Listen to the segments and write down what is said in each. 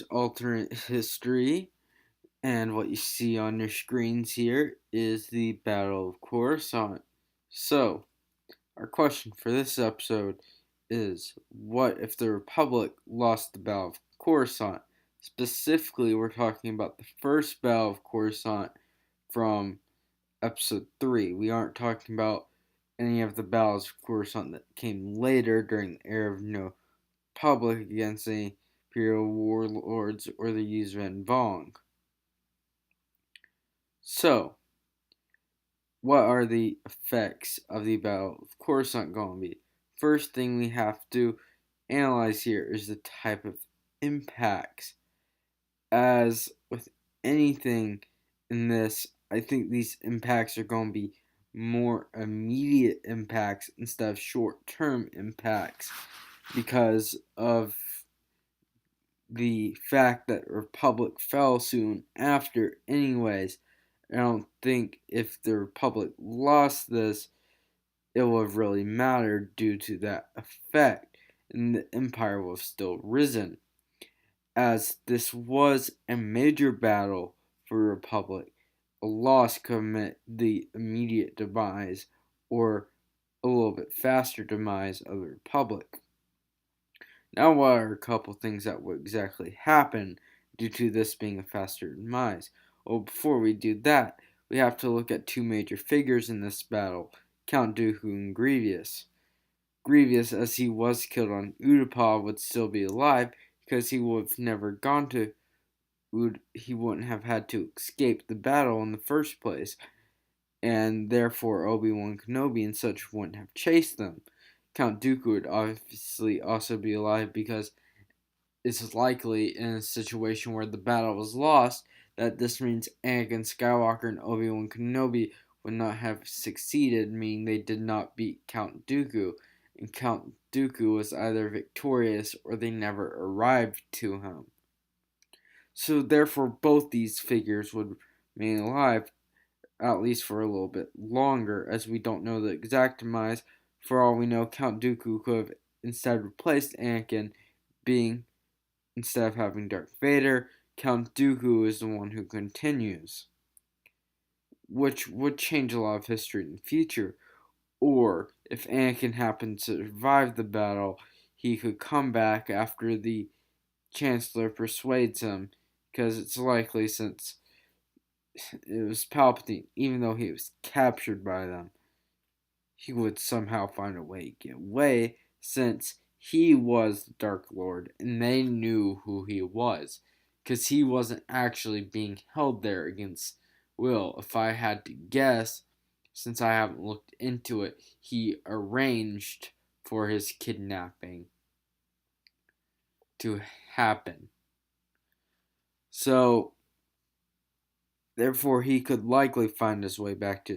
Alternate history, and what you see on your screens here is the Battle of Coruscant. So, our question for this episode is, what if the Republic lost the Battle of Coruscant? Specifically, we're talking about the first Battle of Coruscant from episode 3. We aren't talking about any of the battles of Coruscant that came later during the era of No Republic against the Imperial warlords or the Yuzhan Vong. So, what are the effects of the Battle of Coruscant going to be? First thing we have to analyze here is the type of impacts. As with anything in this, I think these impacts are going to be more immediate impacts instead of short-term impacts because of the fact that Republic fell soon after anyways. I don't think if the Republic lost this, it would have really mattered due to that effect, and the Empire would have still risen. As this was a major battle for the Republic, a loss could meant the immediate demise or a little bit faster demise of the Republic. Now, what are a couple things that would exactly happen due to this being a faster demise? Well, before we do that, we have to look at two major figures in this battle, Count Dooku and Grievous. Grievous, as he was killed on Utapau, would still be alive because he would have never gone to he wouldn't have had to escape the battle in the first place, and therefore Obi-Wan Kenobi and such wouldn't have chased them. Count Dooku would obviously also be alive because it's likely in a situation where the battle was lost that this means Anakin Skywalker and Obi-Wan Kenobi would not have succeeded, meaning they did not beat Count Dooku, and Count Dooku was either victorious or they never arrived to him. So therefore both these figures would remain alive, at least for a little bit longer, as we don't know the exact demise. For all we know, Count Dooku could have instead replaced Anakin, being instead of having Darth Vader, Count Dooku is the one who continues, which would change a lot of history in the future. Or if Anakin happened to survive the battle, he could come back after the Chancellor persuades him, because it's likely since it was Palpatine, even though he was captured by them, he would somehow find a way to get away since he was the Dark Lord and they knew who he was. Because he wasn't actually being held there against will. If I had to guess, since I haven't looked into it, he arranged for his kidnapping to happen. So, therefore, he could likely find his way back to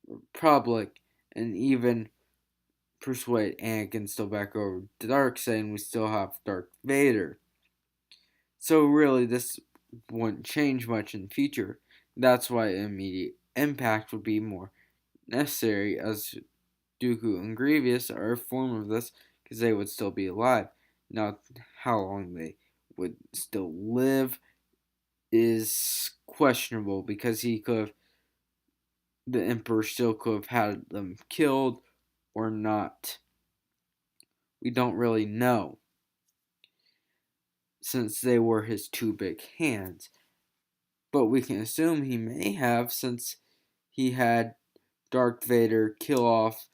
the Republic and even persuade Anakin still back over to Darkseid, and we still have Darth Vader. So really, this wouldn't change much in the future. That's why immediate impact would be more necessary, as Dooku and Grievous are a form of this, because they would still be alive. Now, how long they would still live is questionable, because the Emperor still could have had them killed or not. We don't really know, since they were his two big hands. But we can assume he may have, since he had Darth Vader kill off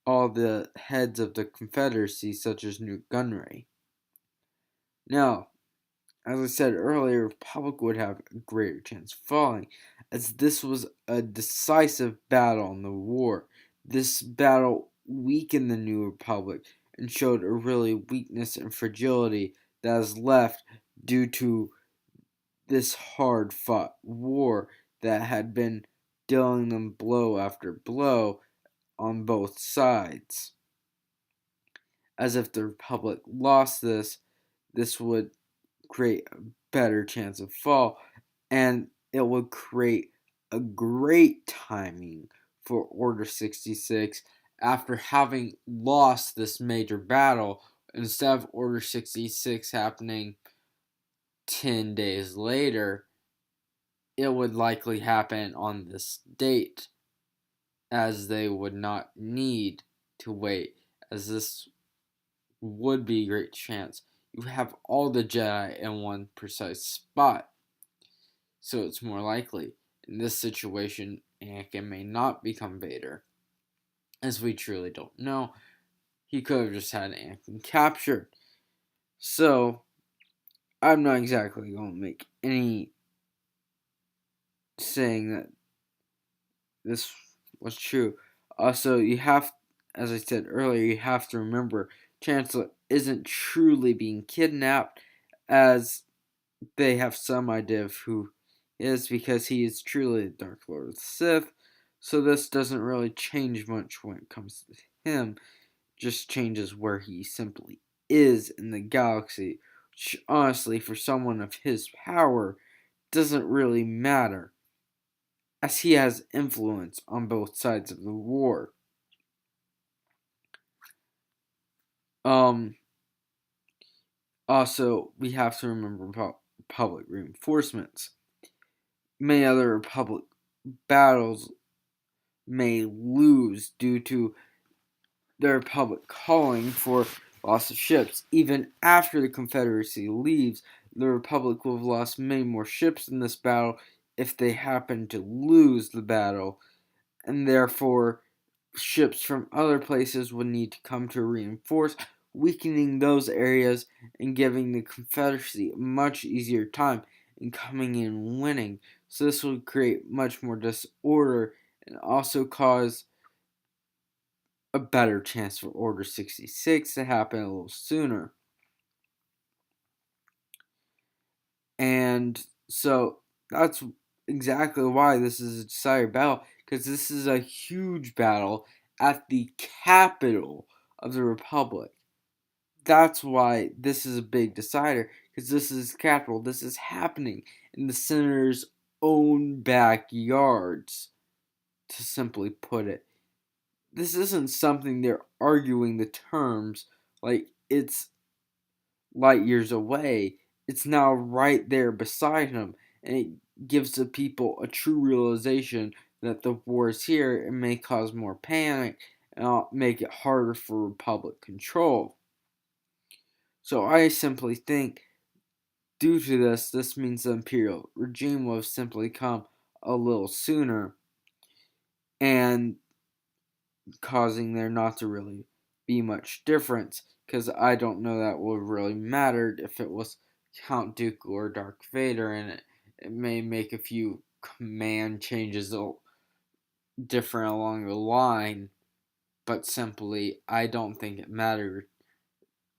all the heads of the Confederacy, such as Newt Gunray. Now, as I said earlier, Republic would have a greater chance of falling, as this was a decisive battle in the war. This battle weakened the New Republic and showed a really weakness and fragility that is left due to this hard fought war that had been dealing them blow after blow on both sides. As if the Republic lost this would create a better chance of fall, and it would create a great timing for Order 66 after having lost this major battle instead of Order 66 happening 10 days later, it would likely happen on this date, as they would not need to wait, as this would be a great chance. You have all the Jedi in one precise spot, so it's more likely. In this situation, Anakin may not become Vader, as we truly don't know. He could have just had Anakin captured. So, I'm not exactly going to make any saying that this was true. Also, you have, as I said earlier, you have to remember Chancellor isn't truly being kidnapped, as they have some idea of who he is, because he is truly the Dark Lord of the Sith. So this doesn't really change much when it comes to him. It just changes where he simply is in the galaxy, which honestly, for someone of his power, doesn't really matter, as he has influence on both sides of the war. Um, Also, we have to remember about Republic reinforcements. Many other Republic battles may lose due to the Republic calling for loss of ships. Even after the Confederacy leaves, the Republic will have lost many more ships in this battle if they happen to lose the battle, and therefore ships from other places would need to come to reinforce, weakening those areas and giving the Confederacy a much easier time in coming in and winning. So this would create much more disorder and also cause a better chance for Order 66 to happen a little sooner. And so that's exactly why this is a decided battle, because this is a huge battle at the capital of the Republic. That's why this is a big decider, because this is capital. This is happening in the senator's own backyards, to simply put it. This isn't something they're arguing the terms like it's light years away. It's now right there beside him, and it gives the people a true realization that the war is here and may cause more panic and make it harder for Republic control. So I simply think, due to this, this means the Imperial regime will have simply come a little sooner, and causing there not to really be much difference, because I don't know that would have really mattered if it was Count Dooku or Darth Vader, and it may make a few command changes different along the line, but simply I don't think it mattered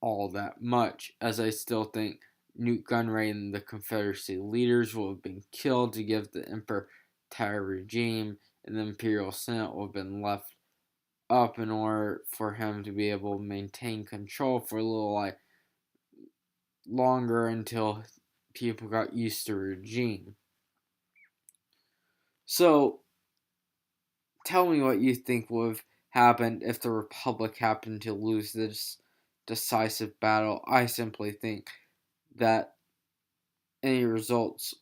all that much, as I still think Newt Gunray and the Confederacy leaders will have been killed to give the Emperor entire regime, and the Imperial Senate will have been left up in order for him to be able to maintain control for a little longer until people got used to the regime. So, tell me what you think would have happened if the Republic happened to lose this decisive battle. I simply think that any results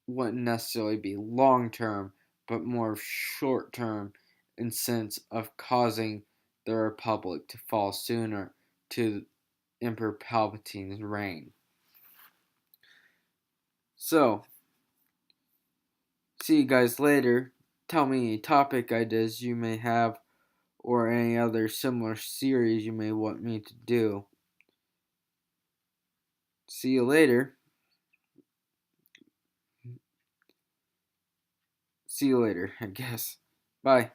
wouldn't necessarily be long term, but more short term, in sense of causing the Republic to fall sooner to Emperor Palpatine's reign. So, see you guys later. Tell me any topic ideas you may have, or any other similar series you may want me to do. See you later. See you later, I guess. Bye.